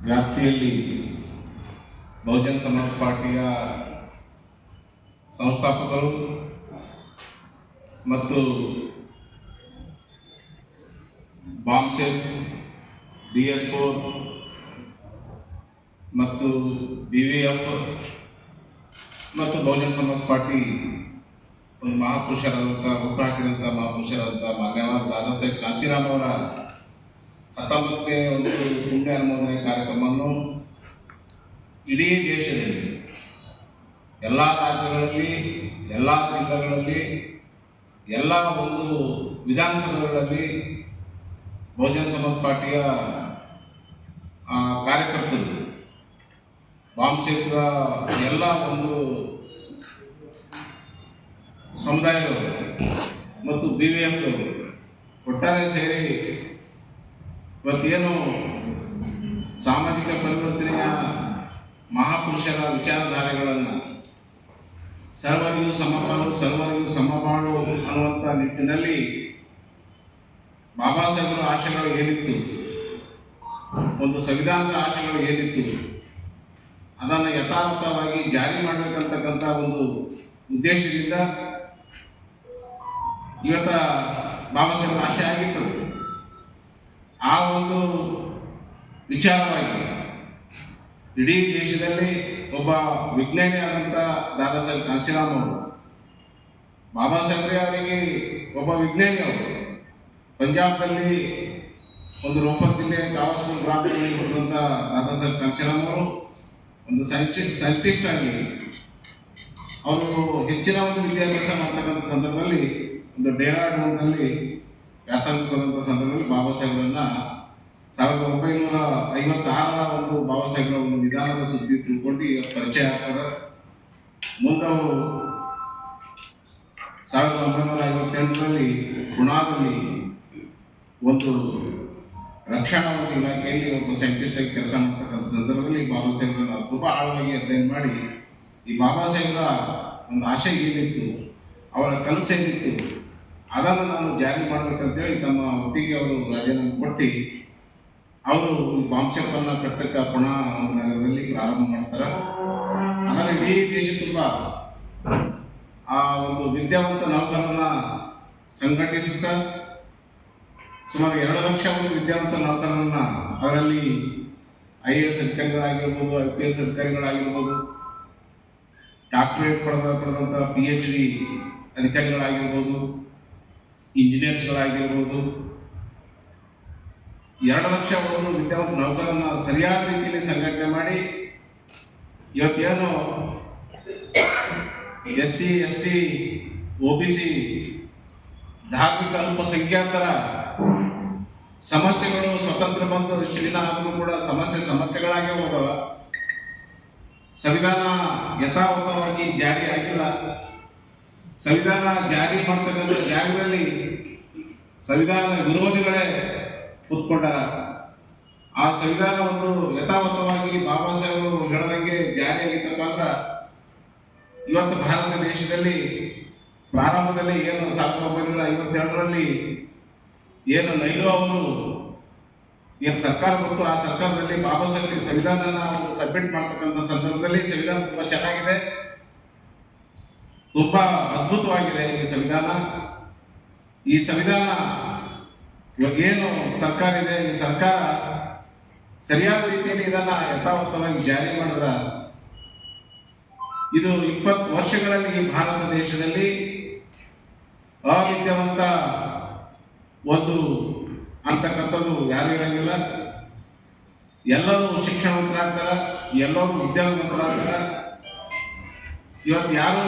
ವ್ಯಾಪ್ತಿಯಲ್ಲಿ ಬಹುಜನ ಸಮಾಜ ಪಾರ್ಟಿಯ ಸಂಸ್ಥಾಪಕರು ಮತ್ತು ಬಾಂಬ್ಸೆಲ್ DS4 ಮತ್ತು BVF ಮತ್ತು ಬಹುಜನ ಸಮಾಜ ಪಾರ್ಟಿ ಒಂದು ಮಹಾಪುರುಷರಾದಂಥ ಹುಟ್ಟು ಹಾಕಿದಂಥ ಮಹಾಪುರುಷರಾದಂಥ ಮಾನ್ಯವಾದ ದಾದಾ ಸಾಹೇಬ್ ಕಾಂಶಿರಾಮ್ ಅವರ 19ನೇ ಒಂದು ಪುಣ್ಯ ಅನುಮೋದನೆ ಕಾರ್ಯಕ್ರಮವನ್ನು ಇಡೀ ದೇಶದಲ್ಲಿ ಎಲ್ಲ ರಾಜ್ಯಗಳಲ್ಲಿ, ಎಲ್ಲ ಜಿಲ್ಲೆಗಳಲ್ಲಿ, ಎಲ್ಲ ಒಂದು ವಿಧಾನಸಭೆಗಳಲ್ಲಿ ಬಹುಜನ ಸಮಾಜ ಪಾರ್ಟಿಯ ಕಾರ್ಯಕರ್ತರು, ಬಾಂಬ್ಸೆಲ್ನ ಎಲ್ಲ ಒಂದು ಸಮುದಾಯಗಳು ಮತ್ತು BVF ಒಟ್ಟಾರೆ ಸೇರಿ ಇವತ್ತೇನು ಸಾಮಾಜಿಕ ಪರಿವರ್ತನೆಯ ಮಹಾಪುರುಷರ ವಿಚಾರಧಾರೆಗಳನ್ನು ಸರ್ವರಿಗೂ ಸಮಪಾಲು, ಸರ್ವರಿಗೂ ಸಮಬಾಳು ಅನ್ನುವಂಥ ನಿಟ್ಟಿನಲ್ಲಿ ಬಾಬಾ ಸಾಹೇಬರ ಆಶಯಗಳು ಏನಿತ್ತು, ಒಂದು ಸಂವಿಧಾನದ ಆಶಯಗಳು ಏನಿತ್ತು, ಅದನ್ನು ಯಥಾವತ್ತವಾಗಿ ಜಾರಿ ಮಾಡಬೇಕಂತಕ್ಕಂಥ ಒಂದು ಉದ್ದೇಶದಿಂದ ಇವತ್ತ ಬಾಬಾ ಸಾಹೇಬರ ಆಶಯ ಆಗಿತ್ತು. ಆ ಒಂದು ವಿಚಾರವಾಗಿ ಇಡೀ ದೇಶದಲ್ಲಿ ಒಬ್ಬ ವಿಜ್ಞಾನಿ ಆದಂಥ ದಾದಾ ಸಾಹೇಬ್ ಕಾಂಶಿರಾಮ್ ಅವರು, ಬಾಬಾ ಸಾಹೇಬ್ರೆ ಅವರಿಗೆ ಒಬ್ಬ ವಿಜ್ಞಾನಿ ಅವರು, ಪಂಜಾಬ್ನಲ್ಲಿ ಒಂದು ರೋಫರ್ ಜಿಲ್ಲೆಯ ಕಾವಸ್ಪುರ್ ಗ್ರಾಮದಲ್ಲಿ ಹುಟ್ಟಿದಂಥ ದಾದಾ ಸಾಹೇಬ್ ಕಾಂಶಿರಾಮ್ ಅವರು ಒಂದು ಸೈಂಟಿಸ್ಟ್ ಆಗಿ ಅವರು ಹೆಚ್ಚಿನ ಒಂದು ವಿದ್ಯಾಭ್ಯಾಸ ಮಾಡ್ತಕ್ಕಂಥ ಸಂದರ್ಭದಲ್ಲಿ ಒಂದು ಡೆಹ್ರಾಡೂನ್ನಲ್ಲಿ ವ್ಯಾಸಂಗ ಬರುವಂಥ ಸಂದರ್ಭದಲ್ಲಿ ಬಾಬಾ ಸಾಹೇಬರನ್ನ 1956ರ ಒಂದು ಬಾಬಾ ಸಾಹೇಬರ ಒಂದು ನಿಧಾನದ ಸುದ್ದಿ ತಿಳ್ಕೊಂಡು ಪರಿಚಯ ಆಗ್ತದೆ. ಮುಂದೆ ಅವರು 1958ರಲ್ಲಿ ಪುಣಾದಲ್ಲಿ ಒಂದು ರಕ್ಷಣಾ ಒಂದು ಇಲಾಖೆಯಲ್ಲಿ ಒಬ್ಬ ಸೈಂಟಿಸ್ಟ್ ಆಗಿ ಕೆಲಸ ಮಾಡ್ತಕ್ಕಂಥ ಸಂದರ್ಭದಲ್ಲಿ ಬಾಬಾ ಸಾಹೇಬರನ್ನ ತುಂಬ ಆಳವಾಗಿ ಅಧ್ಯಯನ ಮಾಡಿ ಈ ಬಾಬಾ ಸಾಹೇಬರ ಒಂದು ಆಶಯ ಏನಿತ್ತು, ಅವರ ಕನಸು ಏನಿತ್ತು, ಅದನ್ನು ನಾನು ಜಾರಿ ಮಾಡಬೇಕಂತೇಳಿ ತಮ್ಮ ಹೊತ್ತಿಗೆ ಅವರು ರಾಜೀನಾಮೆ ಕೊಟ್ಟು ಅವರು ಬಾಂಬ್ಸೆಲ್ನ ಕಟ್ಟಕ್ಕೆ ಪುಣಾ ನಗರದಲ್ಲಿ ಪ್ರಾರಂಭ ಮಾಡ್ತಾರೆ. ಅದನ್ನು ಇಡೀ ದೇಶ ತುಂಬ ಆ ಒಂದು ವಿದ್ಯಾವಂತ ನೌಕರರನ್ನ ಸಂಘಟಿಸುತ್ತಾ ಸುಮಾರು 2 ಲಕ್ಷ ಒಂದು ವಿದ್ಯಾವಂತ ನೌಕರರನ್ನ, ಅವರಲ್ಲಿ IAS ಅಧಿಕಾರಿಗಳಾಗಿರ್ಬೋದು, IPS ಅಧಿಕಾರಿಗಳಾಗಿರ್ಬೋದು, ಡಾಕ್ಟರೇಟ್ ಪಡೆದಂಥ PhD ಅಧಿಕಾರಿಗಳಾಗಿರ್ಬೋದು, ಇಂಜಿನಿಯರ್ಸ್ಗಳಾಗಿರ್ಬೋದು, 2 ಲಕ್ಷ ಒಂದು ವಿದ್ಯಾವಂತ ನೌಕರರನ್ನ ಸರಿಯಾದ ರೀತಿಯಲ್ಲಿ ಸಂಘಟನೆ ಮಾಡಿ ಇವತ್ತೇನು SC ST OBC ಧಾರ್ಮಿಕ ಅಲ್ಪಸಂಖ್ಯಾತರ ಸಮಸ್ಯೆಗಳು ಸ್ವತಂತ್ರ ಬಂದು ಇಷ್ಟು ದಿನ ಆದರೂ ಕೂಡ ಸಮಸ್ಯೆಗಳಾಗೇ ಹೋದವ. ಸಂವಿಧಾನ ಯಥಾವತ್ತವಾಗಿ ಜಾರಿ ಆಗಿಲ್ಲ. ಸಂವಿಧಾನ ಜಾರಿ ಮಾಡ್ತಕ್ಕಂಥ ಜಾಗದಲ್ಲಿ ಸಂವಿಧಾನ ವಿರೋಧಿಗಳೇ ಕೂತ್ಕೊಂಡಾರ. ಆ ಸಂವಿಧಾನ ಒಂದು ಯಥಾವತ್ತವಾಗಿ ಬಾಬಾ ಸಾಹೇಬರು ಹೇಳದಂಗೆ ಜಾರಿ ಆಗಿತ್ತಪ್ಪ ಅಂದ್ರೆ ಇವತ್ತು ಭಾರತ ದೇಶದಲ್ಲಿ ಪ್ರಾರಂಭದಲ್ಲಿ ಏನು 1952ರಲ್ಲಿ ಏನು ನೈರು ಅವರು ಏನು ಸರ್ಕಾರ ಬಂತು, ಆ ಸರ್ಕಾರದಲ್ಲಿ ಬಾಬಾ ಸಾಹೇಬ್ ಸಂವಿಧಾನ ಸಬ್ಮಿಟ್ ಮಾಡ್ತಕ್ಕಂಥ ಸಂದರ್ಭದಲ್ಲಿ ಸಂವಿಧಾನ ತುಂಬ ಚೆನ್ನಾಗಿದೆ, ತುಂಬ ಅದ್ಭುತವಾಗಿದೆ ಈ ಸಂವಿಧಾನ. ಈ ಸಂವಿಧಾನ ಇವಾಗೇನು ಸರ್ಕಾರ ಇದೆ, ಈ ಸರ್ಕಾರ ಸರಿಯಾದ ರೀತಿಯಲ್ಲಿ ಇದನ್ನು ಯಥಾವತ್ತವಾಗಿ ಜಾರಿ ಮಾಡಿದ್ರೆ ಇದು 20 ವರ್ಷಗಳಲ್ಲಿ ಈ ಭಾರತ ದೇಶದಲ್ಲಿ ಅವಿದ್ಯಾವಂತ ಒಂದು ಅಂತಕ್ಕಂಥದ್ದು ಯಾರು ಇರಂಗಿಲ್ಲ. ಎಲ್ಲರೂ ಶಿಕ್ಷಣವಂತರಾಗ್ತಾರ, ಎಲ್ಲರೂ ಉದ್ಯೋಗವಂತರಾಗ್ತಾರ. ಇವತ್ತು ಯಾರು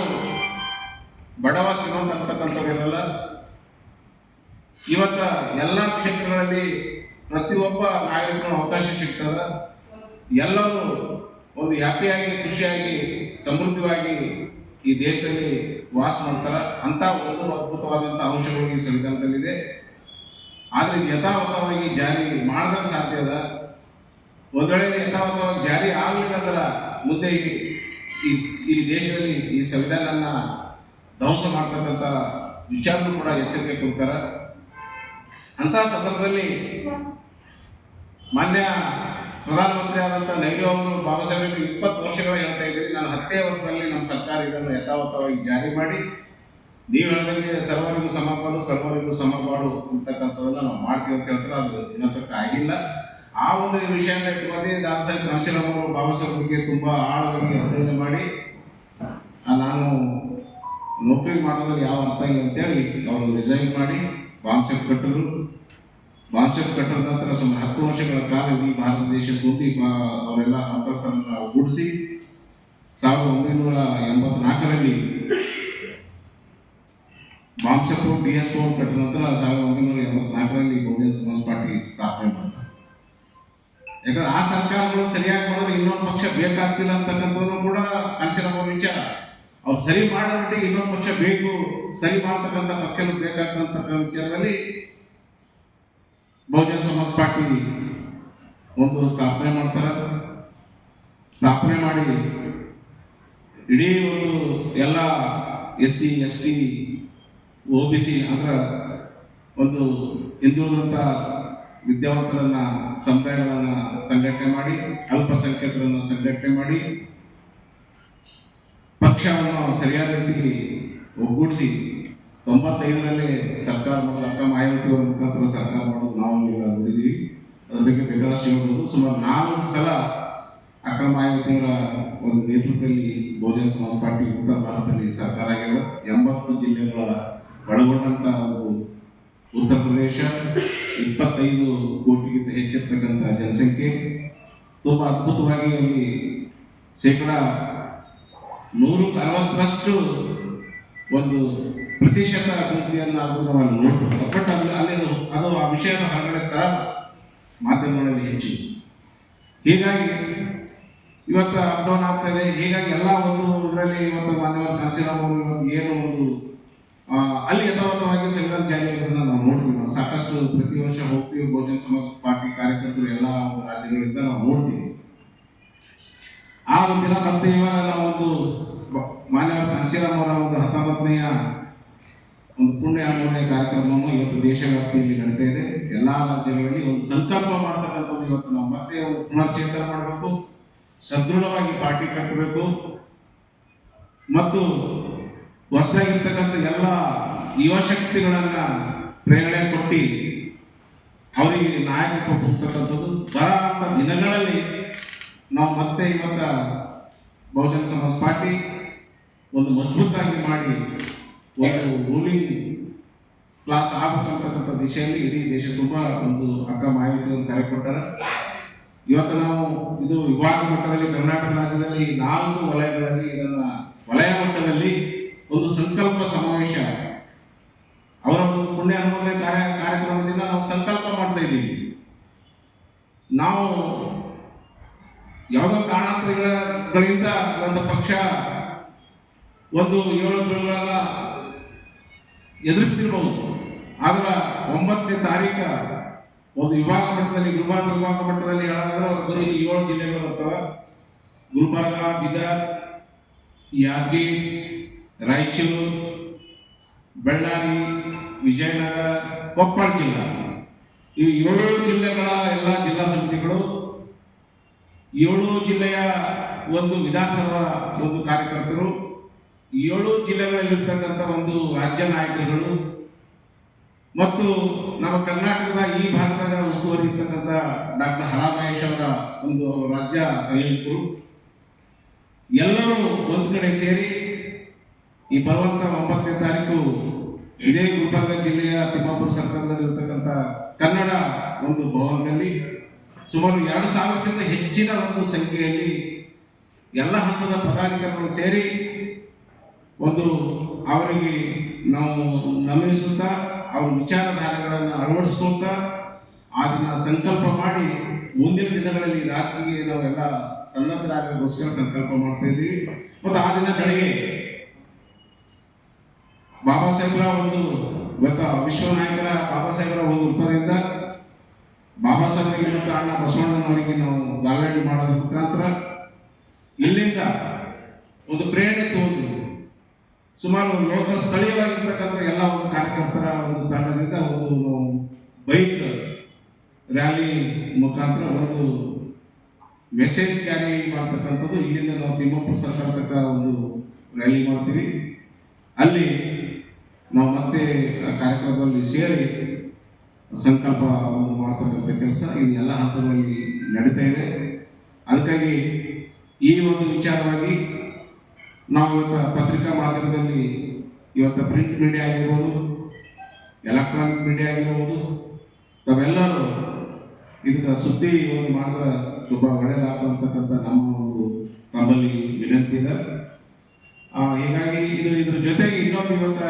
ಬಡವ ಶ್ರೀಮಂತ ಅಂತಕ್ಕಂಥವ್ರು ಇರಲ್ಲ. ಇವತ್ತ ಎಲ್ಲ ಕ್ಷೇತ್ರಗಳಲ್ಲಿ ಪ್ರತಿಯೊಬ್ಬ ನಾಗರಿಕನ ಅವಕಾಶ ಸಿಗ್ತದ. ಎಲ್ಲರೂ ಒಂದು ಹ್ಯಾಪಿಯಾಗಿ, ಖುಷಿಯಾಗಿ, ಸಮೃದ್ಧವಾಗಿ ಈ ದೇಶದಲ್ಲಿ ವಾಸ ಮಾಡ್ತಾರ. ಅಂತ ಒಂದು ಅದ್ಭುತವಾದಂಥ ಅಂಶಗಳು ಈ ಸಂವಿಧಾನದಲ್ಲಿದೆ. ಆದರೆ ಯಥಾವತ್ತವಾಗಿ ಜಾರಿ ಮಾಡಿದ್ರೆ ಸಾಧ್ಯ ಅದ. ಒಂದು ವೇಳೆ ಯಥಾವತ್ತವಾಗಿ ಜಾರಿ ಆಗಲಿಲ್ಲ ಅಂದ್ರೆ ಮುಂದೆ ಈ ದೇಶದಲ್ಲಿ ಈ ಸಂವಿಧಾನನ ಧ್ವಂಸ ಮಾಡ್ತಕ್ಕಂಥ ವಿಚಾರನೂ ಕೂಡ ಎಚ್ಚರಿಕೆ ಕೊಡ್ತಾರೆ. ಅಂತಹ ಸಂದರ್ಭದಲ್ಲಿ ಮಾನ್ಯ ಪ್ರಧಾನಮಂತ್ರಿ ಆದಂಥ ನೆಹರು ಅವರು ಬಾಬಾ ಸಾಹೇಬ್ 20 ವರ್ಷಗಳ ಹೇಳ್ತಾ ಇದ್ದೀರಿ, ನಾನು 10 ವರ್ಷದಲ್ಲಿ ನಮ್ಮ ಸರ್ಕಾರ ಇದನ್ನು ಯಥಾವತ್ತವಾಗಿ ಜಾರಿ ಮಾಡಿ ನೀವು ಹೇಳಿದಂಗೆ ಸರ್ವರಿಗೂ ಸಮಪಾಲು ಸರ್ವರಿಗೂ ಸಮಪಾಡು ಅಂತಕ್ಕಂಥದ್ದನ್ನ ನಾವು ಮಾಡ್ತೀವಿ ಅಂತ ಹೇಳ್ತಾರೆ. ಅದು ಇನ್ನೊಂದಕ್ಕೆ ಆಗಿಲ್ಲ. ಆ ಒಂದು ವಿಷಯನ ಇಟ್ಕೊಂಡು ದಾದಾ ಸಾಹೇಬ್ ಕಾಶಿರಾಮ್ ಅವರು ಬಾಬಾ ಸಾಹೇಬ್ ಬಗ್ಗೆ ತುಂಬ ಆಳವಾಗಿ ಅಧ್ಯಯನ ಮಾಡಿ ನಾನು ನೌಕರಿ ಮಾಡೋದ್ರಲ್ಲಿ ಯಾವ ಅರ್ಥ ಇಲ್ಲ ಅಂತೇಳಿ ಅವರು ರಿಸೈನ್ ಮಾಡಿ ಬಾಂಬ್ಸೆಟ್ ಕಟ್ಟರು. ಬಾಂಬ್ಸೆಟ್ ಕಟ್ಟದ ನಂತರ ಸುಮಾರು 10 ವರ್ಷಗಳ ಕಾಲ ಈ ಭಾರತ ದೇಶ ತುಂಬಿ ಅವರೆಲ್ಲ ಅವಕಾಶವನ್ನು ಒಗ್ಗೂಡಿಸಿ 1984ರಲ್ಲಿ ಬಾಂಬ್ಸೆಟ್ DS ಕೋಡ್ ಕಟ್ಟಿದ ನಂತರ 1984ರಲ್ಲಿ ಬಹುಜನ ಸಮಾಜ್ ಪಾರ್ಟಿ ಸ್ಥಾಪನೆ ಮಾಡ್ತಾರೆ. ಯಾಕಂದ್ರೆ ಆ ಸರ್ಕಾರಗಳು ಸರಿಯಾಗಿ ಮಾಡಿದ್ರೆ ಇನ್ನೊಂದು ಪಕ್ಷ ಬೇಕಾಗ್ತಿಲ್ಲ ಅಂತಕ್ಕಂಥದ್ದು ಕೂಡ ಕಾಣಿಸಿರೋ ವಿಚಾರ. ಅವ್ರು ಸರಿ ಮಾಡೋರಿಗೆ ಇನ್ನೊಂದು ಪಕ್ಷ ಬೇಕು, ಸರಿ ಮಾಡ್ತಕ್ಕಂಥ ಪಕ್ಷಗಳು ಬೇಕಾಗ್ತಕ್ಕಂಥ ವಿಚಾರದಲ್ಲಿ ಬಹುಜನ ಸಮಾಜ್ ಪಾರ್ಟಿ ಒಂದು ಸ್ಥಾಪನೆ ಮಾಡ್ತಾರೆ. ಸ್ಥಾಪನೆ ಮಾಡಿ ಇಡೀ ಒಂದು ಎಲ್ಲ SC ST OBC ಅಂದ್ರೆ ಒಂದು ಹಿಂದುಳಿದಂಥ ವಿದ್ಯಾವಂತರನ್ನ ಸಮುದಾಯಗಳನ್ನ ಸಂಘಟನೆ ಮಾಡಿ, ಅಲ್ಪಸಂಖ್ಯಾತರನ್ನ ಸಂಘಟನೆ ಮಾಡಿ ಪಕ್ಷವನ್ನು ಸರಿಯಾದ ರೀತಿಯಲ್ಲಿ ಒಗ್ಗೂಡಿಸಿ 95ರಲ್ಲಿ ಸರ್ಕಾರ ಮಾಡೋದು ಅಕ್ಕ ಮಾಯಾವತಿಯವರ ಮುಖಾಂತರ ಸರ್ಕಾರ ಮಾಡೋದು ನಾವು ಈಗ ನೋಡಿದ್ದೀವಿ. ಅದ್ರ ಬಗ್ಗೆ ಬೇಕಾದಷ್ಟು ಹೇಳ್ಬೋದು. ಸುಮಾರು 4 ಸಲ ಅಕ್ಕ ಮಾಯಾವತಿಯವರ ಒಂದು ನೇತೃತ್ವದಲ್ಲಿ ಬಹುಜನ ಸಮಾಜ ಪಾರ್ಟಿ ಉತ್ತರ ಭಾರತದಲ್ಲಿ ಸರ್ಕಾರ ಆಗಿದೆ. 80 ಜಿಲ್ಲೆಗಳ ಒಳಗೊಂಡಂತ ಉತ್ತರ ಪ್ರದೇಶ 25 ಕೋಟಿಗಿಂತ ಹೆಚ್ಚಿರ್ತಕ್ಕಂಥ ಜನಸಂಖ್ಯೆ. ತುಂಬ ಅದ್ಭುತವಾಗಿ ಅಲ್ಲಿ 160% ಒಂದು ಪ್ರತಿಶತ ಅಭಿವೃದ್ಧಿಯನ್ನು ನಾವು ಅಲ್ಲಿ ನೋಡ್ಬೋದು. ಬಟ್ ಅಲ್ಲಿ ಅದು ಆ ವಿಷಯದ ಹೊರಗಡೆ ತರ ಮಾಧ್ಯಮಗಳಲ್ಲಿ ಹೆಚ್ಚು. ಹೀಗಾಗಿ ಇವತ್ತು ಅಪ್ಡೌನ್ ಆಗ್ತದೆ. ಹೀಗಾಗಿ ಎಲ್ಲ ಒಂದು ಇದರಲ್ಲಿ ಇವತ್ತು ಮಾಧ್ಯಮ ಕಾಶಿರಾಮ್ ಅವರು ಇವತ್ತು ಏನು ಒಂದು ಅಲ್ಲಿ ಯಥಾವತ್ತವಾಗಿ ಸಂವಿಧಾನ ಜಾರಿ ಆಗೋದನ್ನ ನಾವು ನೋಡ್ತೀವಿ. ನಾವು ಸಾಕಷ್ಟು ಪ್ರತಿ ವರ್ಷ ಹೋಗ್ತೀವಿ. ಬಹುಜನ ಸಮಾಜ ಪಾರ್ಟಿ ಕಾರ್ಯಕರ್ತರು ಎಲ್ಲ ಒಂದು ರಾಜ್ಯಗಳಿಂದ ನಾವು ನೋಡ್ತೀವಿ. ಆ ಒಂದು ದಿನ ಮತ್ತೆ ಇವಾಗ ನಾವು ಒಂದು ಮಾನ್ಯ ಕಾಶಿರಾಮ್ ಅವರ ಒಂದು 19ನೇ ಒಂದು ಪುಣ್ಯ 13ನೇ ಕಾರ್ಯಕ್ರಮವನ್ನು ಇವತ್ತು ದೇಶವ್ಯಾಪ್ತಿಯಲ್ಲಿ ನಡೀತಾ ಇದೆ. ಎಲ್ಲ ರಾಜ್ಯಗಳಲ್ಲಿ ಒಂದು ಸಂಕಲ್ಪ ಮಾಡ್ತಕ್ಕಂಥದ್ದು ಇವತ್ತು ನಾವು ಮತ್ತೆ ಒಂದು ಪುನರ್ಚೇತನ ಮಾಡಬೇಕು, ಸದೃಢವಾಗಿ ಪಾರ್ಟಿ ಕಟ್ಟಬೇಕು ಮತ್ತು ಹೊಸದಾಗಿರ್ತಕ್ಕಂಥ ಎಲ್ಲ ಯುವ ಶಕ್ತಿಗಳನ್ನ ಪ್ರೇರಣೆ ಕೊಟ್ಟು ಅವರಿಗೆ ನಾಯಕತ್ವ ಕೊಡ್ತಕ್ಕಂಥದ್ದು ಬರ ದಿನಗಳಲ್ಲಿ ನಾವು ಮತ್ತೆ ಇವಾಗ ಬಹುಜನ ಸಮಾಜ ಪಾರ್ಟಿ ಒಂದು ಮಜಬೂತಾಗಿ ಮಾಡಿ ಒಂದು ರೂಲಿಂಗ್ ಕ್ಲಾಸ್ ಆಗಬೇಕಂತಕ್ಕಂಥ ದಿಶೆಯಲ್ಲಿ ಇಡೀ ದೇಶ ತುಂಬ ಒಂದು ಅಕ್ಕ ಮಾಹಿತಿಯನ್ನು ಕರೆ ಕೊಟ್ಟಾರೆ. ಇವತ್ತು ನಾವು ಇದು ವಿಭಾಗ ಮಟ್ಟದಲ್ಲಿ ಕರ್ನಾಟಕ ರಾಜ್ಯದಲ್ಲಿ 4 ವಲಯಗಳಲ್ಲಿ ಇದನ್ನ ವಲಯ ಮಟ್ಟದಲ್ಲಿ ಒಂದು ಸಂಕಲ್ಪ ಸಮಾವೇಶ ಅವರ ಒಂದು ಪುಣ್ಯ ಅನುಮೋದನೆ ಕಾರ್ಯಕ್ರಮದಿಂದ ನಾವು ಸಂಕಲ್ಪ ಮಾಡ್ತಾ ಇದ್ದೀವಿ. ನಾವು ಯಾವುದೋ ಕಾರಣಾಂತರಗಳಿಂದ ಒಂದು ಪಕ್ಷ ಒಂದು 7 ಬೀಳುಗಳನ್ನ ಎದುರಿಸ್ತಿರ್ಬೋದು. ಆದ್ರೆ 9ನೇ ತಾರೀಕು ಒಂದು ವಿಭಾಗ ಮಟ್ಟದಲ್ಲಿ ಗುಲ್ಬರ್ಗ ವಿಭಾಗ ಮಟ್ಟದಲ್ಲಿ ಹೇಳೋದಾದ್ರೆ 7 ಜಿಲ್ಲೆಗಳು ಬರ್ತವೆ. ಗುಲ್ಬರ್ಗ, ಬೀದರ್, ಯಾದಗಿರಿ, ರಾಯಚೂರು, ಬಳ್ಳಾರಿ, ವಿಜಯನಗರ, ಕೊಪ್ಪಳ ಜಿಲ್ಲಾ. ಈ 7 ಜಿಲ್ಲೆಗಳ ಎಲ್ಲ ಜಿಲ್ಲಾ ಸಮಿತಿಗಳು, 7 ಜಿಲ್ಲೆಯ ಒಂದು ವಿಧಾನಸಭಾ ಒಂದು ಕಾರ್ಯಕರ್ತರು, 7 ಜಿಲ್ಲೆಗಳಲ್ಲಿರ್ತಕ್ಕಂಥ ಒಂದು ರಾಜ್ಯ ನಾಯಕರುಗಳು ಮತ್ತು ನಮ್ಮ ಕರ್ನಾಟಕದ ಈ ಭಾಗದಾಗ ಉಸ್ತುವಾರಿ ಇರ್ತಕ್ಕಂಥ ಡಾಕ್ಟರ್ ಹರಾ ಮಹೇಶ್ ಅವರ ಒಂದು ರಾಜ್ಯ ಸಂಯೋಜಕರು ಎಲ್ಲರೂ ಒಂದು ಕಡೆ ಸೇರಿ ಈ ಬರುವಂತ 9ನೇ ತಾರೀಕು ಇದೇ ಗುಲ್ಬರ್ಗ ಜಿಲ್ಲೆಯ ತಿಮ್ಮಾಪುರ ಸರ್ಕಲ್ನಲ್ಲಿ ಇರ್ತಕ್ಕಂಥ ಕನ್ನಡ ಒಂದು ಭವನದಲ್ಲಿ ಸುಮಾರು 2,000ಕ್ಕಿಂತ ಹೆಚ್ಚಿನ ಒಂದು ಸಂಖ್ಯೆಯಲ್ಲಿ ಎಲ್ಲ ಹಂತದ ಪದಾಧಿಕಾರಿಗಳು ಸೇರಿ ಒಂದು ಅವರಿಗೆ ನಾವು ನಮನಿಸುತ್ತಾ ಅವ್ರ ವಿಚಾರಧಾರೆಗಳನ್ನು ಅಳವಡಿಸ್ಕೊಳ್ತಾ ಆ ದಿನ ಸಂಕಲ್ಪ ಮಾಡಿ ಮುಂದಿನ ದಿನಗಳಲ್ಲಿ ರಾಜಕೀಯ ನಾವೆಲ್ಲ ಸನ್ನದ್ಧರಾಗೋಸ್ಕರ ಸಂಕಲ್ಪ ಮಾಡ್ತಾ ಇದ್ದೀವಿ. ಮತ್ತು ಆ ದಿನ ಬೆಳಗ್ಗೆ ಬಾಬಾ ಸಾಹೇಬರ ಒಂದು ವಿಶ್ವ ನಾಯಕರ ಬಾಬಾ ಸಾಹೇಬರ ಒಂದು ವೃತ್ತದಿಂದ ಬಾಬಾ ಸಾಹೇಬರಿಗೆ ಮತ್ತು ಅಣ್ಣ ಬಸವಣ್ಣನವರಿಗೆ ನಾವು ಗಾಲ್ಯಾಂಡ್ ಮಾಡೋದ್ರ ಮುಖಾಂತರ ಇಲ್ಲಿಂದ ಒಂದು ಪ್ರೇರಣೆ ತಗೊಂಡು ಸುಮಾರು ಲೋಕಲ್ ಸ್ಥಳೀಯವಾಗಿರ್ತಕ್ಕಂಥ ಎಲ್ಲ ಒಂದು ಕಾರ್ಯಕರ್ತರ ಒಂದು ತಂಡದಿಂದ ಒಂದು ಬೈಕ್ ರ್ಯಾಲಿ ಮುಖಾಂತರ ಒಂದು ಮೆಸೇಜ್ ಕ್ಯಾರಿ ಮಾಡ್ತಕ್ಕಂಥದ್ದು. ಇಲ್ಲಿಂದ ನಾವು ತಿಮ್ಮಾಪುರ ಸರ್ಕಾರ ತನಕ ಒಂದು ರ್ಯಾಲಿ ಮಾಡ್ತೀವಿ. ಅಲ್ಲಿ ನಾವು ಮತ್ತೆ ಕಾರ್ಯಕ್ರಮದಲ್ಲಿ ಸೇರಿ ಸಂಕಲ್ಪ ಮಾಡ್ತಕ್ಕಂಥ ಕೆಲಸ ಇದು ಎಲ್ಲ ಹಂತಗಳಲ್ಲಿ ನಡೀತಾ ಇದೆ. ಅದಕ್ಕಾಗಿ ಈ ಒಂದು ವಿಚಾರವಾಗಿ ನಾವು ಇವತ್ತು ಪತ್ರಿಕಾ ಮಾಧ್ಯಮದಲ್ಲಿ ಇವತ್ತು ಪ್ರಿಂಟ್ ಮೀಡಿಯಾ ಆಗಿರ್ಬೋದು, ಎಲೆಕ್ಟ್ರಾನಿಕ್ ಮೀಡಿಯಾ ಆಗಿರ್ಬೋದು, ತಾವೆಲ್ಲರೂ ಇದಕ್ಕೆ ಸುದ್ದಿ ಒಂದು ಮಾಡಿದ್ರೆ ತುಂಬ ಒಳ್ಳೆಯದಾಗ್ತಕ್ಕಂಥ ನಮ್ಮ ಒಂದು ತಮ್ಮಲ್ಲಿ ವಿನಂತಿ ಇದೆ. ಹೀಗಾಗಿ ಇದ್ರ ಜೊತೆಗೆ ಇನ್ನೊಂದು ಇವತ್ತ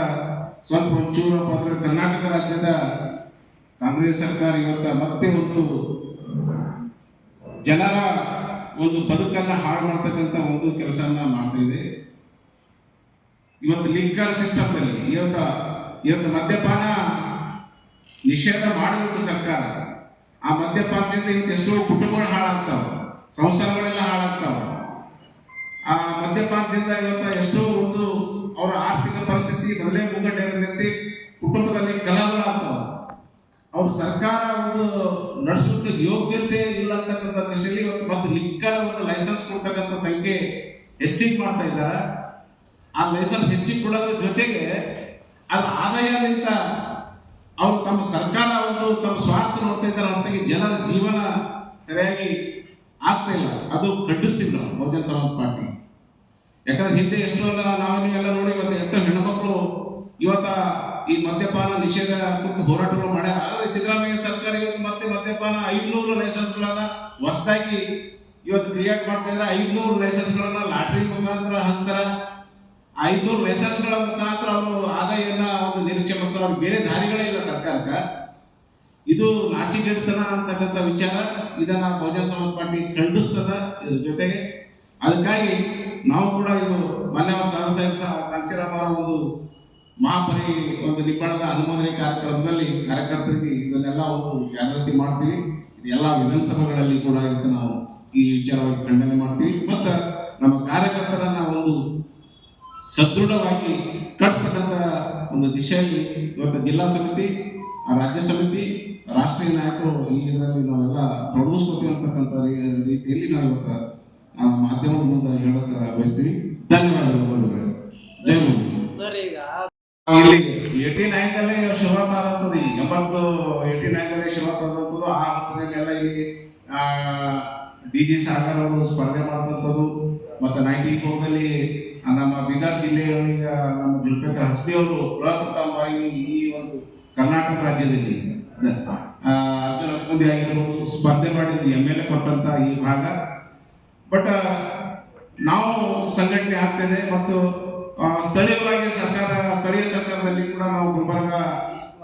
ಸ್ವಲ್ಪ ಒಂಚೂರಪ್ಪ ಅಂದ್ರೆ ಕರ್ನಾಟಕ ರಾಜ್ಯದ ಕಾಂಗ್ರೆಸ್ ಸರ್ಕಾರ ಇವತ್ತ ಮತ್ತೆ ಒಂದು ಜನರ ಒಂದು ಬದುಕನ್ನ ಹಾಳು ಮಾಡ್ತಕ್ಕಂಥ ಒಂದು ಕೆಲಸವನ್ನ ಮಾಡ್ತಾ ಇದೆ. ಇವತ್ತು ಲಿಕ್ಕರ್ ಸಿಸ್ಟಮ್ನಲ್ಲಿ ಇವತ್ತು ಮದ್ಯಪಾನ ನಿಷೇಧ ಮಾಡಬೇಕು ಸರ್ಕಾರ. ಆ ಮದ್ಯಪಾನದಿಂದ ಇವತ್ತು ಎಷ್ಟೋ ಕುಟುಂಬಗಳು ಹಾಳಾಗ್ತಾವ, ಸಂಸಾರಗಳೆಲ್ಲ ಹಾಳಾಗ್ತಾವ. ಆ ಮದ್ಯಪಾನದಿಂದ ಇವತ್ತು ಎಷ್ಟೋ ಒಂದು ಅವರ ಆರ್ಥಿಕ ಪರಿಸ್ಥಿತಿ ಮೊದಲೇ ಮುಗ್ಗಟ್ಟೆ ಕುಟುಂಬದಲ್ಲಿ ಕಲಹಗಳಾಗ್ತಾವ. ಅವ್ರ ಸರ್ಕಾರ ಒಂದು ನಡೆಸೋಕೆ ಯೋಗ್ಯತೆ ಇಲ್ಲ ಅಂತಕ್ಕಂಥ ದೃಷ್ಟಿಯಲ್ಲಿ ಇವತ್ತು ಮತ್ತು ಲಿಕ್ಕರ್ ಒಂದು ಲೈಸೆನ್ಸ್ ಕೊಡ್ತಕ್ಕಂಥ ಸಂಖ್ಯೆ ಹೆಚ್ಚಿಗೆ ಮಾಡ್ತಾ ಇದ್ದಾರೆ. ಆ ಲೈಸೆನ್ಸ್ ಹೆಚ್ಚಿಗೆ ಕೊಡೋದ್ರ ಜೊತೆಗೆ ಅದು ಆದಾಯದಿಂದ ಅವರು ತಮ್ಮ ಸರ್ಕಾರ ಒಂದು ತಮ್ಮ ಸ್ವಾರ್ಥ ನೋಡ್ತಾ ಇದ್ದಾರೆ ಹೊರತಾಗಿ ಜನರ ಜೀವನ ಸರಿಯಾಗಿ ಆಗ್ತಾ ಇಲ್ಲ. ಅದು ಖಂಡಿಸ್ತೀವಿ ನಾವು ಬಹುಜನ ಸಮಾಜ ಪಾರ್ಟಿ. ಯಾಕಂದ್ರೆ ಹಿಂದೆ ಎಷ್ಟೋ ನಾವು ನೀವೆಲ್ಲ ನೋಡಿ ಇವತ್ತು ಎಷ್ಟೋ ಹೆಣ್ಮಕ್ಳು ಇವತ್ತ ಈ ಮದ್ಯಪಾನ ನಿಷೇಧ ಕುರಿತು ಹೋರಾಟಗಳು ಮಾಡ್ಯಾರ. ಆದರೆ ಸಿದ್ದರಾಮಯ್ಯ ಸರ್ಕಾರ ಇವತ್ತು ಮತ್ತೆ ಮದ್ಯಪಾನ 500 ಲೈಸೆನ್ಸ್ಗಳನ್ನ ಹೊಸದಾಗಿ ಇವತ್ತು ಕ್ರಿಯೇಟ್ ಮಾಡ್ತಾ ಇದ್ದಾರೆ. 500 ಲೈಸೆನ್ಸ್ಗಳನ್ನ ಲಾಟ್ರಿ ಮುಖಾಂತರ ಹಂಚ್ತಾರ. 500 ಲೈಸೆನ್ಸ್ಗಳ ಮುಖಾಂತರ ಅವರು ಆದಾಯನ ಒಂದು ನಿರೀಕ್ಷೆ ಮಾಡ್ತಾರೆ. ಅವ್ರಿಗೆ ಬೇರೆ ದಾರಿಗಳೇ ಇಲ್ಲ ಸರ್ಕಾರಕ್ಕೆ. ಇದು ನಾಚಿಕೆಡ್ತನ ಅಂತಕ್ಕಂಥ ವಿಚಾರ. ಇದನ್ನ ಬಹುಜನ ಸಮಾಜ ಪಾರ್ಟಿ ಖಂಡಿಸ್ತದ. ಇದ್ರ ಜೊತೆಗೆ ಅದಕ್ಕಾಗಿ ನಾವು ಕೂಡ ಇದು ಮೊನ್ನೆ ಅವರು ದಾದಾ ಸಾಹೇಬ್ ಕಾನ್ಸಿರಾಮ್ ಅವರ ಒಂದು ಮಹಾಪರಿ ಒಂದು ನಿಬ್ಬಣದ ಅನುಮೋದನೆ ಕಾರ್ಯಕ್ರಮದಲ್ಲಿ ಕಾರ್ಯಕರ್ತರಿಗೆ ಇದನ್ನೆಲ್ಲ ಒಂದು ಜಾಗೃತಿ ಮಾಡ್ತೀವಿ. ಇದೆಲ್ಲ ವಿಧಾನಸಭೆಗಳಲ್ಲಿ ಕೂಡ ಇವತ್ತು ನಾವು ಈ ವಿಚಾರವಾಗಿ ಖಂಡನೆ ಮಾಡ್ತೀವಿ. ಮತ್ತು ನಮ್ಮ ಕಾರ್ಯಕರ್ತರನ್ನ ಒಂದು ಸದೃಢವಾಗಿ ಕಟ್ತಕ್ಕಂಥ ಒಂದು ದಿಶೆಯಲ್ಲಿ ಇವತ್ತು ಜಿಲ್ಲಾ ಸಮಿತಿ, ರಾಜ್ಯ ಸಮಿತಿ, ರಾಷ್ಟ್ರೀಯ ನಾಯಕರು ಈ ಇದರಲ್ಲಿ ನಾವೆಲ್ಲ ತೊಡಗಿಸ್ಕೊತೀವಿ ಅಂತಕ್ಕಂಥ ರೀತಿಯಲ್ಲಿ ನಾವು ಇವತ್ತು ಮಾಧ್ಯಮದ ಮುಂದೆ ಹೇಳಕ್ಕೆ ಬಯಸ್ತೀವಿ. ಧನ್ಯವಾದಗಳು ಬಂಧುಗಳೇ. ಜೈ ಹಿಂದ್. ಸರ್, ಈಗ ಇಲ್ಲಿ 89ನಲ್ಲಿ ಶುರುವಾತ ಆದಂಥದ್ದು, 89ನಲ್ಲಿ ಶುರುವಾತ ಆದಂಥದ್ದು. ಆ ಹಂತದಲ್ಲೆಲ್ಲ ಇಲ್ಲಿ DG ಸಾಗರ್ ಅವರು ಸ್ಪರ್ಧೆ ಮಾಡ್ತಂಥದ್ದು. ಮತ್ತು 94ರಲ್ಲಿ ನಮ್ಮ ಬೀದರ್ ಜಿಲ್ಲೆಯೊಳಗ ನಮ್ಮ ಜುಲ್ಫಿಕರ್ ಹಸ್ಬಿ ಅವರು ಪ್ರಪ್ರಥಮವಾಗಿ ಈ ಒಂದು ಕರ್ನಾಟಕ ರಾಜ್ಯದಲ್ಲಿ ಅರ್ಜುನ ಅಪ್ಪಂದಿ ಆಗಿರ್ಬೋದು ಸ್ಪರ್ಧೆ ಮಾಡಿದ್ದು MLA ಕೊಟ್ಟಂತ ಈ ಭಾಗ. ಬಟ್ ನಾವು ಸಂಘಟನೆ ಆಗ್ತದೆ ಮತ್ತು ಸ್ಥಳೀಯವಾಗಿ ಸ್ಥಳೀಯ ಸರ್ಕಾರದಲ್ಲಿ ಕೂಡ ನಾವು ಗುಲ್ಬರ್ಗ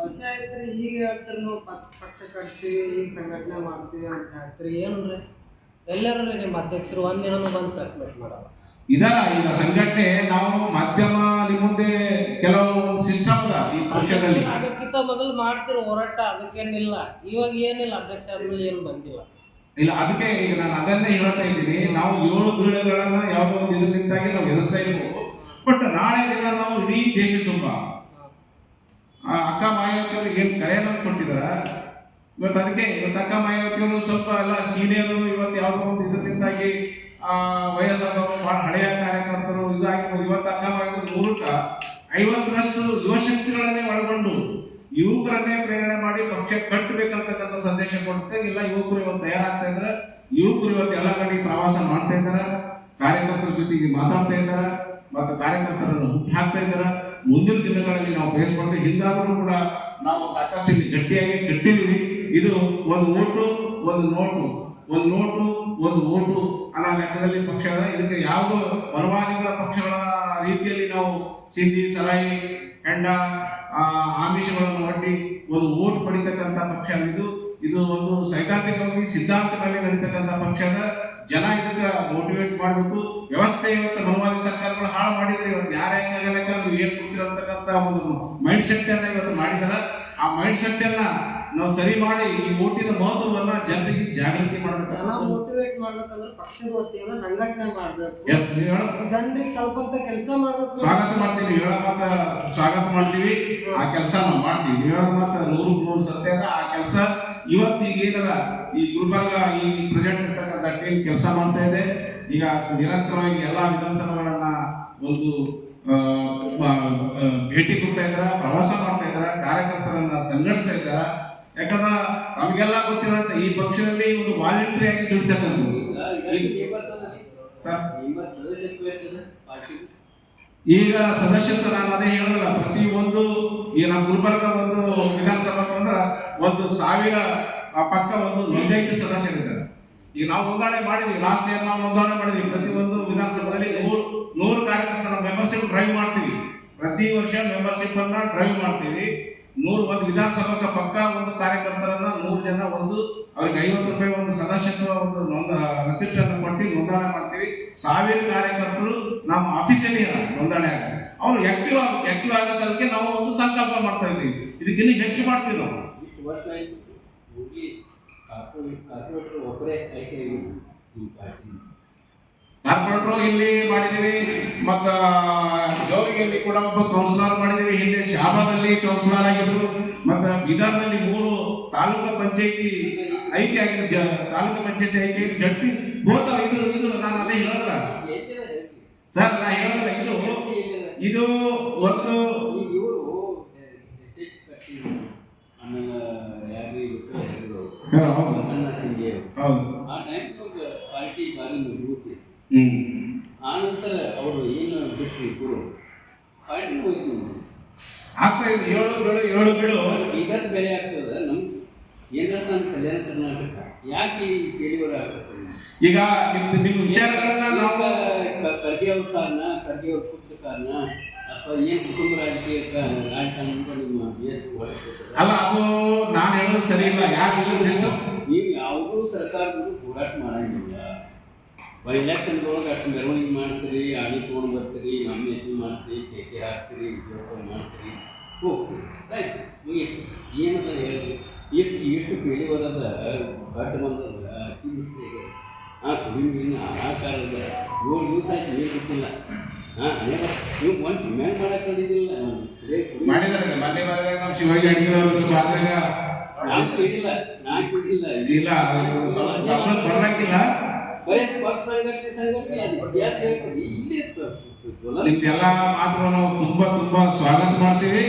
ವರ್ಷ ಆಯ್ತ್ರಿ. ಈಗ ಹೇಳ್ತಾರೆ ನಾವು ಪಕ್ಷ ಕಟ್ತೀವಿ, ಈಗ ಸಂಘಟನೆ ಮಾಡ್ತೀವಿ ಅಂತ ಹೇಳ್ತೀರಿ. ಏನ್ರಿ ಎಲ್ಲರೂ ನಿಮ್ಮ ಅಧ್ಯಕ್ಷರು ಒಂದಿನೂ ಬಂದು ಪ್ರೆಸ್ ಮೀಟ್ ಮಾಡಲ್ಲ. ಇದಲ್ಲ ಈಗ ಸಂಘಟನೆ. ನಾವು ಮಾಧ್ಯಮ ನಿಮ್ಮ ಮುಂದೆ ಕೆಲವು ಸಿಸ್ಟಮ್ ಅದ ಈ ಪಕ್ಷದಲ್ಲಿ. ಅದಕ್ಕಿಂತ ಮೊದಲು ಮಾಡ್ತಿರೋ ಹೋರಾಟ, ಅದಕ್ಕೇನಿಲ್ಲ. ಇವಾಗ ಏನಿಲ್ಲ, ಅಧ್ಯಕ್ಷ ಆದ್ಮೇಲೆ ಏನು ಬಂದಿಲ್ಲ. ಇಲ್ಲ, ಅದಕ್ಕೆ ಈಗ ನಾನು ಅದನ್ನೇ ಹೇಳ್ತಾ ಇದ್ದೀನಿ. ನಾವು 7 ಬೀಳುಗಳನ್ನ ಯಾವುದೋ ಒಂದು ಇದರಿಂದಾಗಿ ನಾವು ಎದುರಿಸ್ತಾ ಇರ್ಬೋದು. ಬಟ್ ನಾಳೆ ದಿನ ನಾವು ಇಡೀ ದೇಶ ತುಂಬ ಅಕ್ಕ ಮಾಯಾವತಿಯವರು ಏನು ಕರೆಯನ್ನು ಕೊಟ್ಟಿದಾರ ಇವತ್ತು. ಅದಕ್ಕೆ ಇವತ್ತು ಅಕ್ಕ ಮಾಯಾವತಿಯವರು ಸ್ವಲ್ಪ ಎಲ್ಲ ಸೀನಿಯರು ಇವತ್ತು ಯಾವುದೋ ಒಂದು ಇದರಿಂದಾಗಿ ವಯಸ್ಸಾದವರು ಬಹಳ ಹಳೆಯ ಕಾರ್ಯಕರ್ತರು ಇದಾಗಿರ್ಬೋದು. ಇವತ್ತು ಅಕ್ಕ ಮಾಯಾವತಿ 150ರಷ್ಟು ಯುವಶಕ್ತಿಗಳನ್ನೇ ಒಳಗೊಂಡು ಯುವಕರನ್ನೇ ಪ್ರೇರಣೆ ಮಾಡಿ ಪಕ್ಷ ಕಟ್ಟಬೇಕಂತಕ್ಕಂಥ ಸಂದೇಶ ಕೊಡುತ್ತೆ. ಇಲ್ಲ, ಯುವಕರು ಇವತ್ತು ತಯಾರಾಗ್ತಾ ಇದ್ದಾರೆ. ಯುವಕರು ಇವತ್ತು ಎಲ್ಲ ಕಡೆ ಪ್ರವಾಸ ಮಾಡ್ತಾ ಇದ್ದಾರೆ, ಕಾರ್ಯಕರ್ತರ ಜೊತೆಗೆ ಮಾತಾಡ್ತಾ ಇದ್ದಾರೆ ಮತ್ತು ಕಾರ್ಯಕರ್ತರನ್ನು ಹುಟ್ಟಾಕ್ತಾ ಇದ್ದಾರೆ. ಮುಂದಿನ ದಿನಗಳಲ್ಲಿ ನಾವು ಬೇಯಿಸ್ಕೊಳ್ತೇವೆ. ಹಿಂದಾದರೂ ಕೂಡ ನಾವು ಸಾಕಷ್ಟು ಇಲ್ಲಿ ಗಟ್ಟಿಯಾಗಿ ಕಟ್ಟಿದೀವಿ. ಇದು ಒಂದು ಓಟು ಒಂದು ನೋಟು, ಒಂದು ನೋಟು ಒಂದು ಓಟು ಅನ್ನೋ ಲೆಕ್ಕದಲ್ಲಿ ಪಕ್ಷ ಅದ. ಇದಕ್ಕೆ ಯಾವುದೋ ಮನವಾದಿಗಳ ಪಕ್ಷಗಳ ರೀತಿಯಲ್ಲಿ ನಾವು ಸಿಂಧಿ, ಸರಾಯಿ, ಹೆಂಡ, ಆಮಿಷಗಳನ್ನು ಒಡ್ಡಿ ಒಂದು ಓಟ್ ಪಡಿತಕ್ಕಂಥ ಪಕ್ಷ ಇದು ಒಂದು ಸೈದ್ಧಾಂತಿಕವಾಗಿ ಸಿದ್ಧಾಂತ ಮೇಲೆ ನಡೀತಕ್ಕಂಥ ಪಕ್ಷದ. ಜನ ಇದಕ್ಕೆ ಮೋಟಿವೇಟ್ ಮಾಡಬೇಕು. ವ್ಯವಸ್ಥೆ ಇವತ್ತು ಮನವಾದಿ ಸರ್ಕಾರಗಳು ಹಾಳು ಮಾಡಿದ್ರೆ ಇವತ್ತು ಯಾರೇ ಲೆಕ್ಕ ನೀವು ಏನು ಕೊಡ್ತಿರತಕ್ಕಂಥ ಒಂದು ಮೈಂಡ್ ಸೆಟ್ ಅನ್ನ ಇವತ್ತು ಮಾಡಿದಾರೆ. ಆ ಮೈಂಡ್ ಸೆಟ್ ಅನ್ನ ನಾವು ಸರಿ ಮಾಡಿ ಈ ಓಟಿನ ಮಹತ್ವವನ್ನ ಜನರಿಗೆ ಜಾಗೃತಿ ಮಾಡಬೇಕು. ಮೋಟಿವೇಟ್ ಮಾಡ್ಬೇಕಂದ್ರೆ ಪಕ್ಷದ ವತಿಯಿಂದ ಸಂಘಟನೆ ಮಾಡಬೇಕು, ಜನರಿಗೆ ತಲುಪಂತ ಕೆಲಸ ಮಾಡಬೇಕು. ಸ್ವಾಗತ ಮಾಡ್ತೀವಿ, ಹೇಳೋ ಮಾತ ಸ್ವಾಗತ ಮಾಡ್ತೀವಿ. ಆ ಕೆಲಸ ನಾವು ಮಾಡ್ತೀವಿ. ಹೇಳೋದು ಮಾತ 100% ಸತ್ಯ ಅದ. ಆ ಕೆಲಸ ಇವತ್ತು ಈಗ ಏನದ ಈ ಗುಲ್ಬರ್ಗ ಈ ಪ್ರೆಸೆಂಟ್ ಇರ್ತಕ್ಕಂಥ ಟೀಮ್ ಕೆಲಸ ಮಾಡ್ತಾ ಇದೆ. ಈಗ ನಿರಂತರವಾಗಿ ಎಲ್ಲ ವಿಧಾನಸಭೆಗಳನ್ನ ಒಂದು ಭೇಟಿ ಕೊಡ್ತಾ ಇದ್ದಾರೆ, ಪ್ರವಾಸ ಮಾಡ್ತಾ ಇದ್ದಾರೆ, ಕಾರ್ಯಕರ್ತರನ್ನ ಸಂಘಟಿಸ್ತಾ ಇದ್ದಾರೆ. ಯಾಕಂದ್ರೆ ನಮಗೆಲ್ಲ ಗೊತ್ತಿರೋಂಥ ಈ ಪಕ್ಷದಲ್ಲಿ ಒಂದು ವಾಲಂಟ್ರಿ ಆಗಿ ದುಡಿತಕ್ಕಂಥದ್ದು. ಈಗ ಸದಸ್ಯತ್ವ ನಾನು ಅದೇ ಹೇಳೋದಿಲ್ಲ, ಪ್ರತಿ ಒಂದು ಈಗ ನಮ್ಮ ಗುಲ್ಬರ್ಗ ಒಂದು ವಿಧಾನಸಭಾ ಅಂದ್ರೆ 1,000 ಪಕ್ಕ ಒಂದು ನೋಂದಾಯಿತ ಸದಸ್ಯರಿದ್ದಾರೆ. ಈಗ ನಾವು ನೋಂದಣಿ ಮಾಡಿದ್ವಿ, ಲಾಸ್ಟ್ ಇಯರ್ ನಾವು ನೋಂದಣಿ ಮಾಡಿದ್ವಿ. ಪ್ರತಿ ಒಂದು ವಿಧಾನಸಭೆಯಲ್ಲಿ 100 ಕಾರ್ಯಕರ್ತರ ಮೆಂಬರ್ಶಿಪ್ ಡ್ರೈವ್ ಮಾಡ್ತೀವಿ. ಪ್ರತಿ ವರ್ಷ ಮೆಂಬರ್ಶಿಪ್ ಅನ್ನ ಡ್ರೈವ್ ಮಾಡ್ತೀವಿ. 100 ವಿಧಾನಸಭಾ ಪಕ್ಕ ಒಂದು ಕಾರ್ಯಕರ್ತರನ್ನ 100 ಜನ ಅವ್ರಿಗೆ 50 ರೂಪಾಯಿ ಒಂದು ಸದಸ್ಯತ್ವ ಒಂದು ರೆಸಿಪ್ಟ್ ಅನ್ನು ಕೊಟ್ಟು ನೋಂದಣಿ ಮಾಡ್ತೀವಿ. 1000 ಕಾರ್ಯಕರ್ತರು ನಮ್ಮ ಆಫೀಸಲ್ಲಿ ನೋಂದಣಿ ಆಗ ಅವರು ಆಕ್ಟಿವ್ ಆಗೋ ಸಲಕ್ಕೆ ನಾವು ಒಂದು ಸಂಕಲ್ಪ ಮಾಡ್ತಾ ಇದ್ದೀವಿ. ಇದಕ್ಕಿಂತ ಹೆಚ್ಚು ಮಾಡ್ತೀವಿ ನಾವು. ಇಷ್ಟು ವರ್ಷ ಆಯ್ತು ಒಬ್ಬರೇ ಆಯ್ಕೆ ಕಾರ್ಪೊರೇಟ್ರು ಇಲ್ಲಿ ಮಾಡಿದೀವಿ, ಮತ್ತ ಜೋರಿಗೆಯಲ್ಲಿ ಕೂಡ ಒಬ್ಬ ಕೌನ್ಸಿಲರ್ ಮಾಡಿದೀವಿ. ಹಿಂದೆ ಶಾಬಾದಲ್ಲಿ ಕೌನ್ಸಿಲರ್ ಆಗಿದ್ರು. ಮತ್ತೆ ಬೀದರ್ನಲ್ಲಿ 3 ತಾಲೂಕು ಪಂಚಾಯತಿ ಆಯ್ಕೆ ಆಗಿದ್ರು. ತಾಲೂಕು ಪಂಚಾಯತಿ ಆಯ್ಕೆ ಜಡ್ಪಿ ಬೋತ ಇದು ನಾನು ಅದೇ ಹೇಳಲ್ಲ ಸರ್, ನಾ ಹೇಳಲ್ಲ. ಇದು ಒಂದು ಪಾರ್ಟಿ ಭಾರಿ ಮಜಬೂತಿ. ಆನಂತರ ಅವರು ಏನು ಬಿಟ್ಟರು ಇಬ್ಬರು ಪಾರ್ಟಿ ಹೋಯ್ತು ಆಗ್ತಾ ಇದೆ. 7 ಬೀಳು ಬೀದರ್ ಬೇರೆ ಆಗ್ತದೆ. ನಮ್ಮ ಕೇಂದ್ರ ಕಲ್ಯಾಣ ಕರ್ನಾಟಕ ಯಾಕೆ ಫೇಲ್ಯೂರ್ ಆಗ್ತದೆ? ಈಗ ನಿಮ್ಮ ವಿಚಾರಗಳನ್ನ ನಾವು ಖರ್ಗೆ ಅವ್ರ ಕಾರಣ, ಖರ್ಗೆ ಅವ್ರ ಪುತ್ರ ಕಾರಣ, ಅಥವಾ ಏನು ಕುಟುಂಬ ರಾಜಕೀಯ ರಾಜಕಾರಣ ನಿಮ್ಮ ಅಲ್ಲ, ಅದು ನಾನು ಹೇಳೋದು ಸರಿ ಇಲ್ಲ. ಯಾರು ನೀವು ಯಾವುದೂ ಸರ್ಕಾರಗಳು ಹೋರಾಟ ಮಾಡಂಗಿಲ್ಲ. ಎಲೆಕ್ಷನ್ದೊಳಗೆ ಅಷ್ಟು ಮೆರವಣಿಗೆ ಮಾಡ್ತೀರಿ, ಆಡಿ ತೊಗೊಂಡು ಬರ್ತೀರಿ, ನಾಮಿನೇಷನ್ ಮಾಡ್ತೀರಿ, ಕೇಕೆ ಹಾಕ್ತೀರಿ, ಉದ್ಯೋಗ ಮಾಡ್ತೀರಿ, ಹೋಗ್ತೀರಿ, ಆಯ್ತು ಮುಗಿತು. ಏನದ ಹೇಳಿ ಎಷ್ಟು ಫೇಲ್ಯೂರ್ ಅದ, ಗಟ್ಟು ಬಂದದ, ಅತಿ ಇದೆ. ಕುಡಿಮೀರಿನ ಆಕಾರದ 7 ದಿವಸ ಆಯ್ತು, ನೀರು ಗೊತ್ತಿಲ್ಲ. ನೀವು ಒಂದು ಡಿಮ್ಯಾಂಡ್ ಮಾಡಕ್ಕೆ ಹೇಳಿದಿಲ್ಲ ಮಾಡಿದ್ದಾರೆ. ಮೊನ್ನೆ ಮಾಡಿದಾಗ ನಾವು ಶಿವಾಜಿ ಅಡಿಗೆ ನಾನು ಕೇಳಿಲ್ಲ ಇಲ್ಲ ಬರ್ಬೇಕಿಲ್ಲ. ಬರೀ ಪಕ್ಷ ಸಂಘಟನೆ ಅದು ಇತಿಹಾಸ ಹೇಳ್ತದೆ. ಇಲ್ಲಿ ನಿಮ್ದೆಲ್ಲ ಮಾತುಗಳನ್ನು ತುಂಬಾ ಸ್ವಾಗತ ಮಾಡ್ತೀವಿ.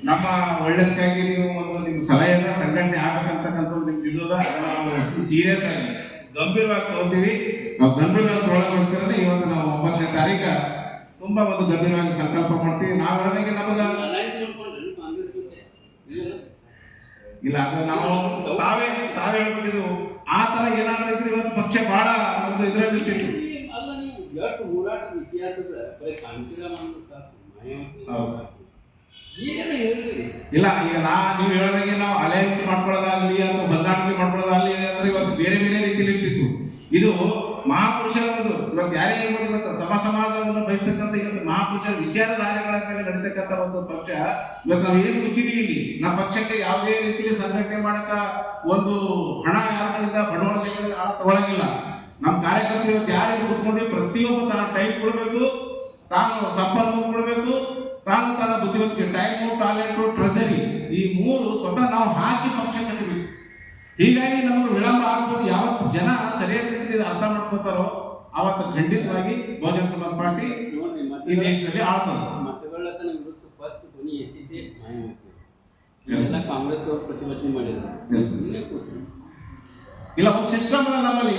ನಮ್ಮ ಒಳ್ಳೆದಕ್ಕಾಗಿ ನೀವು ಒಂದು ನಿಮ್ಮ ಸಲಹೆಯಿಂದ ಸಂಘಟನೆ ಆಗ್ಬೇಕಂತಕ್ಕಂಥದ್ದು ನಿಮ್ದು ಇಲ್ಲದ, ಅದನ್ನು ನಾವು ಸೀರಿಯಸ್ ಆಗಿ ಗಂಭೀರವಾಗಿ ತಗೋತೀವಿ. ನಾವು ಗಂಭೀರವಾಗಿ ತಗೊಳ್ಳೋಕ್ಕೋಸ್ಕರನೇ ಇವತ್ತು ನಾವು 9ನೇ ತಾರೀಕು ತುಂಬಾ ಒಂದು ಗಂಭೀರವಾಗಿ ಸಂಕಲ್ಪ ಮಾಡ್ತೀವಿ. ನಾವು ಹೇಳಿದಂಗೆ ನಮಗ ಇಲ್ಲ, ಅದು ನಾವು ತಾವೇ ಹೇಳ್ಬೇಕಿದ್ದು. ಆ ತರ ಏನಾದ್ರು ಇದ್ರೆ ಇವತ್ತು ಪಕ್ಷ ಬಹಳ ಒಂದು ಇದರಲ್ಲಿ ಇರ್ತಿತ್ತು. ಅಲ್ಲ, ನೀವು ಎಷ್ಟು ಹೋರಾಟದ ಇತಿಹಾಸದ ಇಲ್ಲ. ಈಗ ನೀವು ಹೇಳ್ದಂಗೆ ನಾವು ಅಲಯನ್ಸ್ ಮಾಡ್ಕೊಳ್ಳೋದಾಗ್ಲಿ ಅಥವಾ ಹೊಂದಾಣಿಕೆ ಮಾಡ್ಕೊಳ್ಳೋದಾಗ್ಲಿ ಅಂದ್ರೆ ಇವತ್ತು ಬೇರೆ ರೀತಿಯಲ್ಲಿ ಇರ್ತಿತ್ತು. ಇದು ಮಹಾಪುರುಷರ ಇವತ್ತು ಯಾರೇ ಹೇಳ್ಬೋದು, ಇವತ್ತು ಸಮಾಜವನ್ನು ಬಯಸ್ತಕ್ಕಂಥ ಇವತ್ತು ಮಹಾಪುರುಷರ ವಿಚಾರಧಾರೆಗಳ ಮೇಲೆ ನಡೀತಕ್ಕಂಥ ಒಂದು ಪಕ್ಷ. ಇವತ್ತು ನಾವು ಏನು ಗೊತ್ತಿದ್ದೀವಿ, ಇಲ್ಲಿ ನಮ್ಮ ಪಕ್ಷಕ್ಕೆ ಯಾವುದೇ ರೀತಿಯಲ್ಲಿ ಸಂಘಟನೆ ಮಾಡಕ ಒಂದು ಹಣ ಯಾರುಗಳಿಂದ ಬಡವಣಿಗೆಗಳಿಂದ ಹಣ ತಗೊಳಂಗಿಲ್ಲ. ನಮ್ಮ ಕಾರ್ಯಕರ್ತರು ಇವತ್ತು ಯಾರು ಕೂತ್ಕೊಂಡು ಪ್ರತಿಯೊಬ್ಬ ತಾನು ಟೈಮ್ ಕೊಡಬೇಕು, ತಾನು ಸಂಪನ್ಮೂಲ ಕೊಡಬೇಕು, ತಾನು ತನ್ನ ಬುದ್ಧಿವಂತಿಕೆ, ಟೈಮು, ಟ್ಯಾಲೆಂಟು, ಟ್ರೆಜರಿ, ಈ 3 ಸ್ವತಃ ನಾವು ಹಾಕಿ ಪಕ್ಷ ಕಟ್ಟಬೇಕು. ಹೀಗಾಗಿ ನಮಗೆ ವಿಳಂಬ ಆಗ್ಬೋದು. ಯಾವತ್ತು ಜನ ಸರಿಯಾದ ರೀತಿಯಲ್ಲಿ ಅರ್ಥ ಮಾಡ್ಕೋತಾರೋ ಅವತ್ತು ಖಂಡಿತವಾಗಿ ಬಹುಜನ ಸಮಾಜ ಪಾರ್ಟಿ ಈ ದೇಶದಲ್ಲಿ ಆಳ್ತದೆ. ಕಾಂಗ್ರೆಸ್ ಅವರು ಪ್ರತಿಭಟನೆ ಮಾಡಿದ್ರು. ಇಲ್ಲ, ಒಂದು ಸಿಸ್ಟಮ್ ಅದ ನಮ್ಮಲ್ಲಿ.